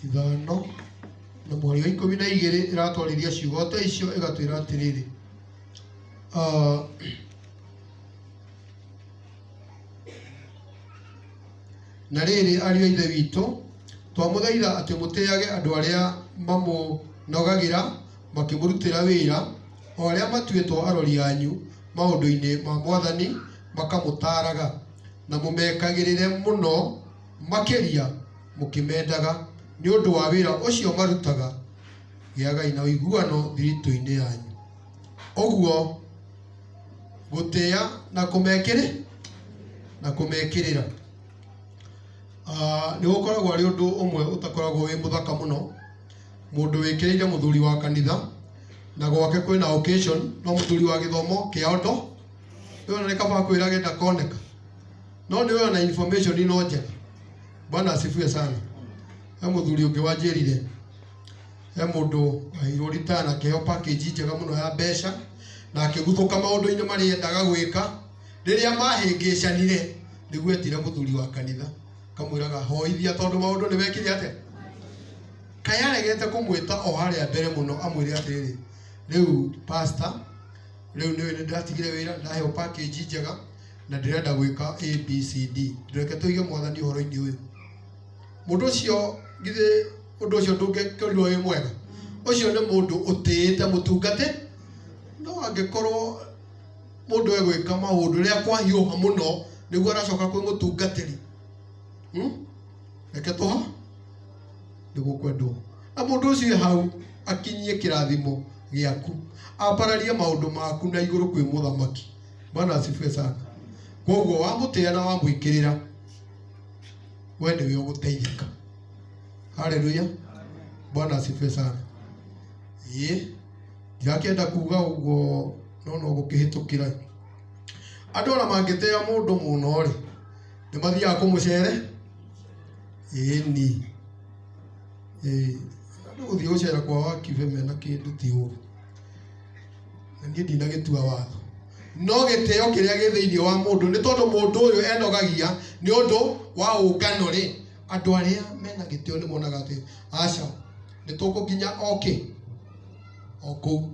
ithano na mweri wa 12 iratwarithia ciugo ta icio igatwira atiriri na riri ariũ ithe witũ twamũthaitha atĩ mũtĩage andũ arĩa mamũnogagira makĩmũrutĩra wĩra o arĩa matuĩtwo arori anyu maũndũ-inĩ ma Mwathani makamũtaraga na mũmekagĩrĩre mũno makĩria mũkĩmendaga nĩ ũndũ wa wĩra ũcio marutaga gĩagai na ũiguano thiritũ-inĩ yanyu. Ũguo gũtĩa na kũmekĩrĩra nĩ gũkoragwo arĩ ũndũ ũmwe ũtakoragwo wĩ mũthaka mũno mũndũ wĩkĩrĩire mũthuri wa kanitha na gwake kwĩna occasion no mũthuri wa gĩthomo kĩa ondo nĩwe nĩ kaba kwĩrage ndakoneka no nĩwe na information ino njega. Bwana asifiwe sana. He mũthuri ũngĩ wanjĩrire he mũndũ ahirwo rita na kĩheo package njega mũno ya mbeca na akĩguthũka maũndũ-inĩ marĩa endaga gwĩka rĩrĩa mahĩngĩcanire nĩguo etire mũthuri wa kanitha kamwĩraga hoithia tondũ maũndũ nĩ wekire atĩa. Kaĩ aregete kũmwĩta o harĩa mbere mũno amwĩre atĩrĩrĩ rĩu pastor rĩu nĩ ndatigire wĩra ndaheo package njega na ndĩrenda gwĩka ABCD ndĩreke tũige Mwathani ũhoro-inĩ ũyũ. Mũndũ ũcio githĩ ũndũ ũcio ndũngĩkorirwo wĩ mwega. Ũcio nĩ mũndũ ũtĩĩte mũtungate no angĩkorwo mũndũ egwĩka maũndũ rĩrĩa kwahiũha mũno nĩguo aracoka kwĩ mũtungatĩri reke tũha nĩgũkwendwo na mũndũ ũcio hau akinyie kĩrathimo gĩaku ambararie maũndũ maku na igũrũ kwĩ mũthamaki. Bwana asifiwe sana. Koguo wamũtĩa na wamwĩkĩrĩra we nĩwe ũgũteithĩka. Haleluya. Bwana asifiwe sana. Ndirakĩenda kuga ũguo no gũkĩhĩtũkĩra andũ ona mangĩtĩa mũndũ mũno rĩ nĩ mathiaga kũmũcere ĩni andũ gũthiĩ gũcera kwa wakibe mena kĩndũ ti ũru na niĩ ndinagĩtua watho no gĩtĩo kĩrĩa gĩ thĩinĩ wa mũndũ nĩ tondũ mũndũ ũyũ enogagia nĩ ũndũ wa ũngano rĩ andũ arĩa mena gĩtĩo nĩ monaga atĩ aca nĩ tũkũkinya o kũu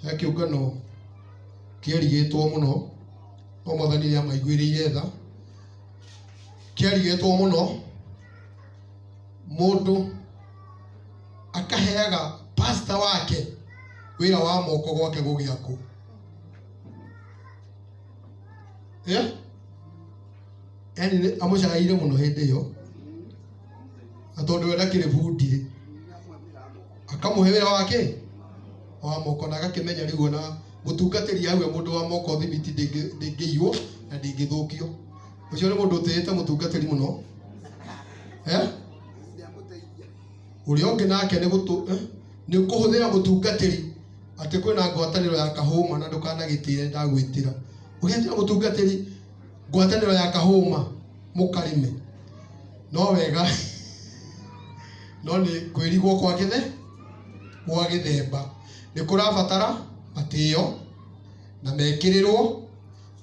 he kĩũngano kĩerigĩtwo mũno no Mwathani nĩ amaiguĩrĩire tha kĩerigĩtwo mũno mũndũ akaheaga pastor wake wĩra wa moko gwake gũgĩakwo yani amũcaĩire mũno hĩndĩ ĩyo na tondũ we ndakĩrĩ bundi akamũhe wĩra wake wa moko na agakĩmenya rĩu na mũtungatĩri hau mũndũ wa moko thimiti ndĩngĩiywo na ndĩngĩthũkio. Ũcio nĩ mũndũ ũtĩĩte mũtungatĩri mũno ũrĩa ũngĩ nake nĩ kũhũthĩra mũtungatĩri atĩ kwĩna ngwatanĩro ya kahũma na ndũkanagĩtĩre ndagwĩtĩra ũgetĩra mũtungatĩri ngwatanĩro ya kahũma mũkarĩme no wega no nĩ kwĩrigwo gwa gĩthemba nĩ kũrabatara matĩo na mekĩrĩrwo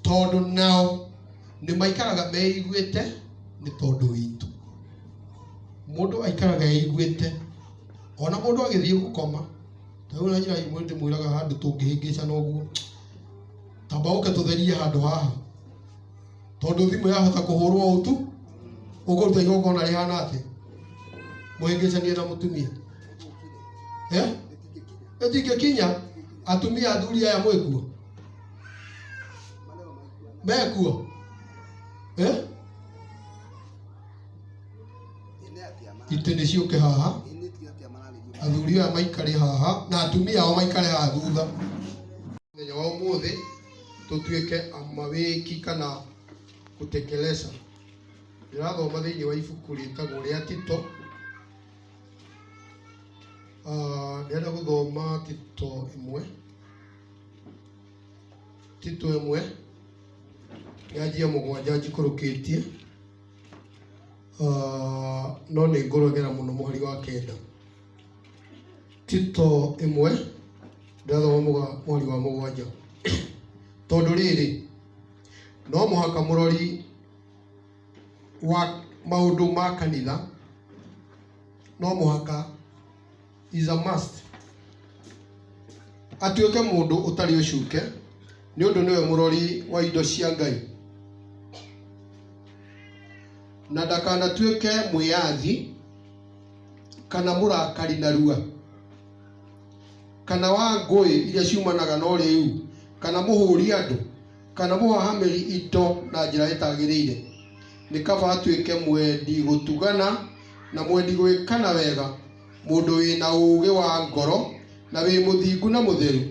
tondũ nao nĩ maikaraga meiguĩte nĩ tondũ witũ. Mũndũ aikaraga eiguĩte ona mũndũ agĩthiĩ gũkoma ta ũrĩa njĩra imwe ndĩmwĩraga handũ tũngĩhĩngĩcana ũguo tamba ũke tũtherie handũ haha tondũ thimũ yahota kũhũrwo ũtu ũkũruta igongona rĩhana atĩ mũhĩngĩcanie na mũtumia ĩtingĩkinya atumia athuri aya mwĩkuo mekuo itĩ nĩ ciũke haha athuri aya maikare haha na atumia ao maikare haha thutha. Mũthenya wa ũmũthĩ tũtuĩke amawĩki kana gũtekeleza. Ndĩrathoma thĩinĩ wa ibuku rĩtagwo rĩa Tito. Ndĩrenda gũthoma Tito 1 yanjia 7 njikũrũkĩtie no nĩ ngũrogera mũno mũhari wa 9. Tito 1 ndathoma mũhari wa 7 tondũ rĩrĩ no mũhaka mũrori wa maũndũ ma kanitha no muhaka is a must atuike mundu utari ucuke ni undu niwe murori wa indo cia Ngai na ndakanatuike mwiyathi kana murakari na rua kana wa ngui iria ciumanaga na riu kana muhuri andu kana muhahamiri ito na njira itagirire ni kaba atuike mwendi gutugana na mwendi gwikana wega mundu wina uge wa ngoro na wi muthingu na mutheru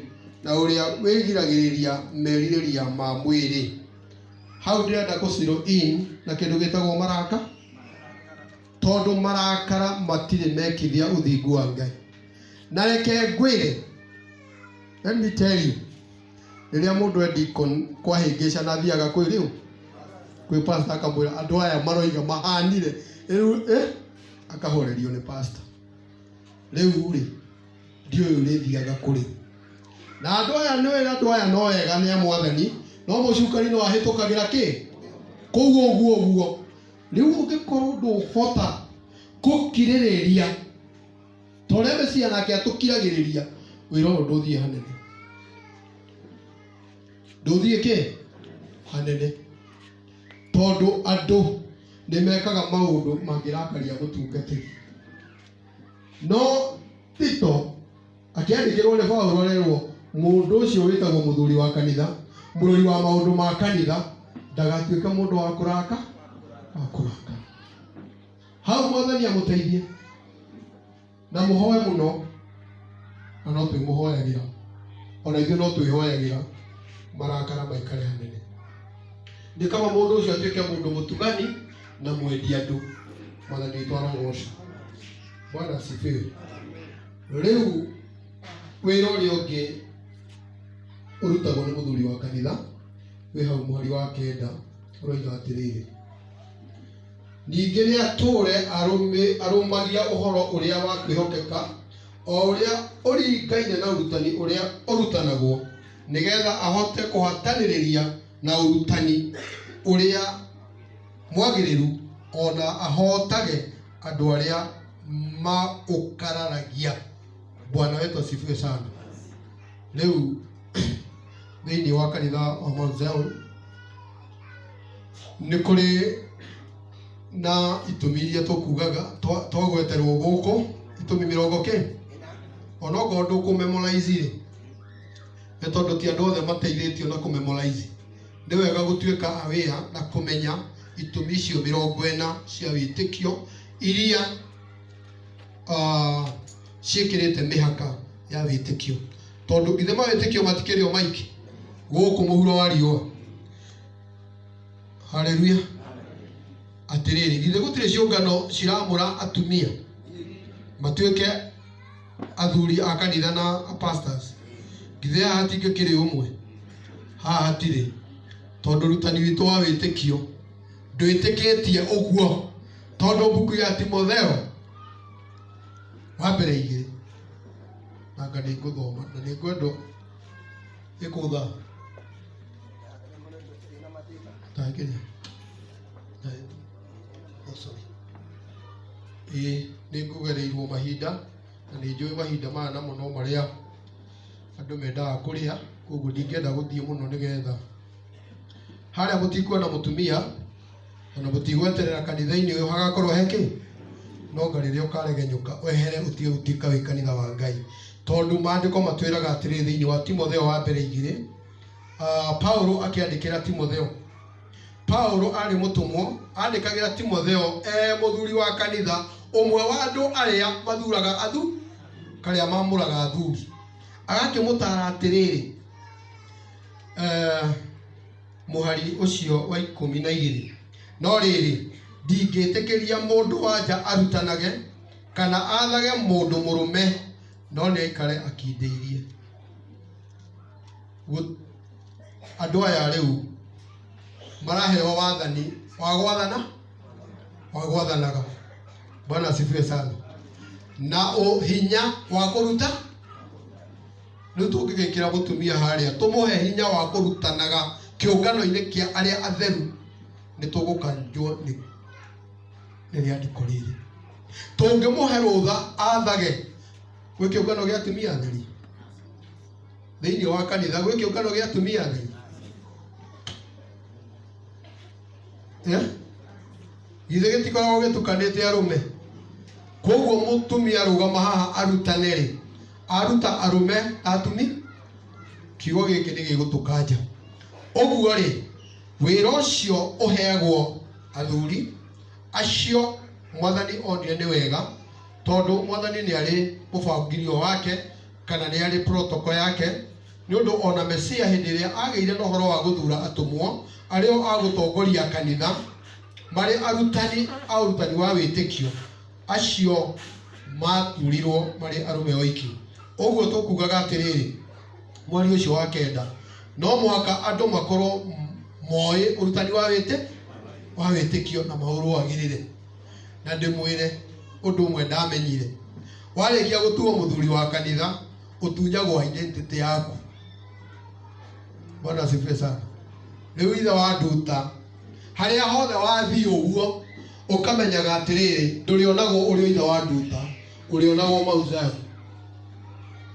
na uria wigiragiriria meririria ma mwiri hau ndirenda guciro in na kindu gitagwo maraka tondu marakara matire mekithia uthingu wa Ngai na reke ngwire let me tell you riria mundu endikon kwa hingisha na thiaga kwi riu kwi pastor akamwira andu aya maroiga mahanire akahorerio ni pastor riu ri ndio rithiaga kuri na andu aya no wega ni amwathani no mucukari no ahitukagira ki kuguo guo riu ungikorwo nduhota gukiririria torebe ciana ke atukiragiriria wira nduthie hanene nduthie ki hanene tondu andu ni mekaga maundu mangirakaria mutungatiri no Tito akiandikirwo ni Paulo rero mundu ucio witagwo muthuri wa kanitha murori wa maundu ma kanitha ndagatuika mundu wa kuraka hau mwathani amuteithie na muhoe muno na no twimuhoyagira ona ithuĩ no twihoyagira marakara maikare hanene ni kama mundu ucio atuike mundu mutugani na mwendi andu mwathani twarogosha Bwana asifiwe riu wira uria ungi urutagwo ni muthuri wa kanitha wi hau mwari wa kenda uroiga atiriri ningi ni ature arumagia uhoro uria wa kwihokeka o uria uringaine na urutani uria urutanagwo nigetha ahote kuhataniriria na urutani uria mwagiriru ona ahotage andu aria maukararagia Bwana wetu asifiwe sana leo thiini wa kanitha wa Mount Zion ni kuri na itumi iria tukugaga twagweterwo guku itumi 40 ona go nduku memorize ri ni tondu ti andu othe mateithitio na ku memorize ni wega gutuika aware na kumenya itumi icio 40 cia witikio iria ciikirite mihaka ya witikio tondu ithe ma witikio matikirio maiki guku muhuro wa riua haleluya atiriri ithe gutire ciungano ciramura atumia matuike athuri a kanitha na pastors ithe hatingikiri umwe hatire tondu rutani witu wa witikio ndwitikitie uguo tondu buku ya Timotheo wambere igiri nanga ni nguthoma na ni ngwendo ikutha takinya ni ngugereirwo mahinda na ni njui mahinda maya namo no maria andu mendaga kuria koguo ndingenda guthie muno nigetha haria mutikuona mutumia ona mutigweterera kanitha-ini uyu hagakorwo heki no ngarire ukaregenyuka wehere utige gutika wi kanitha wa Ngai tondu maandiko matwiraga atiri thiini wa Timotheo wa mbere igire Paulo akiandikira Timotheo Paulo ari mutumwo andikagira Timotheo muthuri wa kanitha umwe wa andu aria mathuraga athu karia mamuraga athuri agakimutara atiriri muhari ucio wa 12 no riri ndingitikiria mundu wanja arutanage kana athage mundu murume no ni aikare akindeirie andu aya riu maraheo wathani wa gwathanaga Bwana asifiwe sana na hinya wa kuruta riu tungigikira mutumia haria tumuhe hinya wa kurutanaga kiungano-ini kia aria atheru ni tugukanjwo ni riandiko riri tũngĩmũhe rũtha athage gwĩ kĩũngano gĩa atumia atheri thĩinĩ wa kanitha, gwĩ kĩũngano gĩa atumia atheri githĩ gĩtikoragwo gĩtukanĩte arũme. Koguo mũtumia arũgama haha arutane rĩ, aruta arũme atumi, kiugo gĩkĩ nĩ gĩgũtũkanja. Ũguo rĩ, wĩra ũcio ũheagwo athuri acio Mwathani onire nĩ wega, tondũ Mwathani nĩ arĩ mũbangirio wake kana nĩ arĩ protocol yake, nĩ ũndũ ona Mesia hĩndĩ ĩrĩa agĩire na ũhoro wa gũthura atũmwo arĩo agũtongoria kanitha marĩ arutani a ũrutani wa wĩtĩkio, acio mathurirwo marĩ arũme oiki. Ũguo tũkugaga atĩrĩrĩ, mweri ũcio wa kenda no mũhaka andũ makorwo moĩ ũrutani wa wĩtĩkio na maũrũagĩrĩre. Na ndĩmwĩre ũndũ ũmwe ndamenyire, warĩkia gũtuo mũthuri wa kanitha ũtunyagwo identity yaku. Bwana asifiwe sana. Rĩu ithe wa nduta harĩa hothe wathiĩ ũguo ũkamenyaga atĩrĩrĩ, ndũrĩonagwo ũrĩ ithe wa nduta, ũrĩonagwo Mauzau.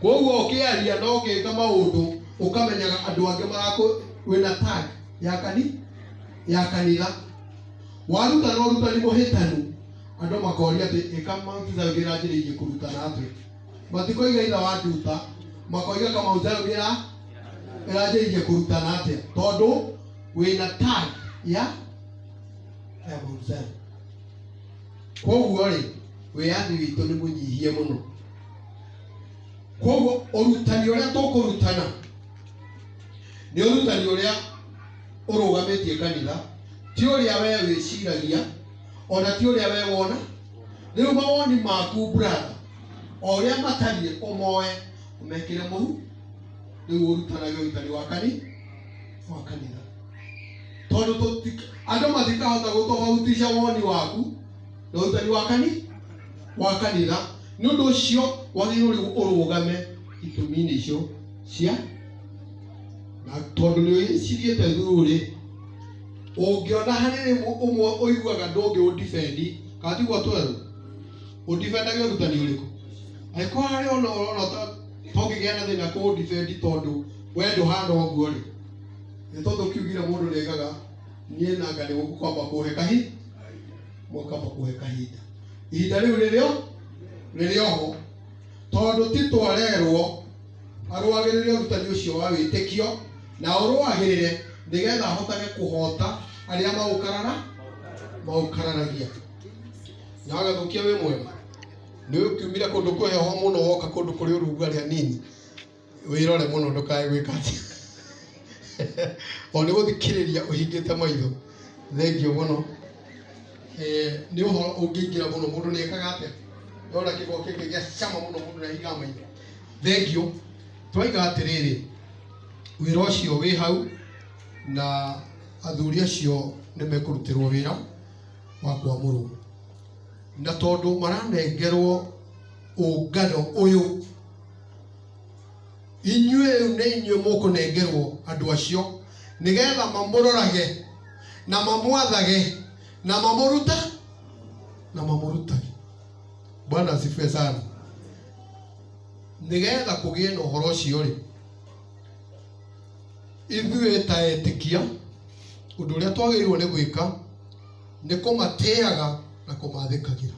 Koguo ũkĩaria na ũgĩka maũndũ ũkamenyaga andũ angĩ marakũ wĩna tag ya kanitha. Waruta na ũrutani mũhĩtanu andũ makoria atĩ ĩka Mauzau gĩranjĩrĩirie kũrutana atĩ, matikoiga ithe wa nduta, makoiga kama Mauzau gĩranjĩrĩirie kũrutana atĩ, tondũ wĩna tag ya Mauzau. Koguo rĩ, wĩyathi witũ nĩ mũnyihie mũno. Koguo ũrutani ũrĩa tũkũrutana nĩ ũrutani ũrĩa ũrũgamĩtie kanitha, ti ũrĩa we wĩciragia, ona ti ũrĩa we wona. Rĩu mawoni maku brother, o ũrĩa matariĩ ũmoe ũmekĩre mũhu, rĩu ũrutanage ũrutani wa kanitha. Tondũ andũ matikahota gũtofautisha woni waku na ũrutani wa kanitha. Nĩ ũndũ ũcio wagĩrĩirwo ũrũgame itũmi-inĩ icio cia, na tondũ nĩ ũciriĩte thurĩ, ũngĩona harĩ ũmwe ũiguaga ndũngĩ ũdefendi, kana tiguo twerũ, ũdefendage ũrutani ũrĩkũ? Angĩkorwo harĩ ona ũrona tongĩgĩa na thĩna kũũdefendi tondũ we ndũhana ũguo rĩ, nĩ tondũ kiugire mũndũ nĩengaga niĩ nanga nĩ gũkwamba kũhe kahinda, mũkamba kũhe kahinda. Ihinda rĩu rĩrĩoho, tondũ ti twarerwo arũagĩrĩre ũrutani ũcio wa wĩtĩkio na ũrũagĩrĩre nĩgetha ahotage kũhota arĩa maũkararagia. Na agathũkia wĩ mwega, nĩ ũkiumire kũndũ kũheho mũno woka kũndũ kũrĩ ũrugarĩ hanini, wĩrore mũno ndũkae gwĩka atĩ o nĩ gũthikĩrĩria ũhingĩte maitho. Thengio mũno. Nĩ ũhoro ũngĩingĩra mũno, mũndũ nĩekaga atĩa, ona kĩgo kĩngĩ gĩa cama mũno mũndũ nĩahiga maitho. Thengio. Twoiga atĩrĩrĩ, wĩra ũcio wĩ hau na athuri acio nĩ mekũrutĩrwo wĩra wa kwamũrwo, na tondũ maranengerwo ũngano ũyũ, inyuĩ nĩ inyuĩ mũkũnengerwo andũ acio nĩgetha mamũrorage na mamwathage na mamũrutage. Bwana asifiwe sana. Nĩgetha kũgĩe na ũhoro ũcio rĩ, ithuĩ ta etĩkia, ũndũ ũrĩa twagĩrĩirwo nĩ gwĩka nĩ kũmatĩaga na kũmathĩkagĩra.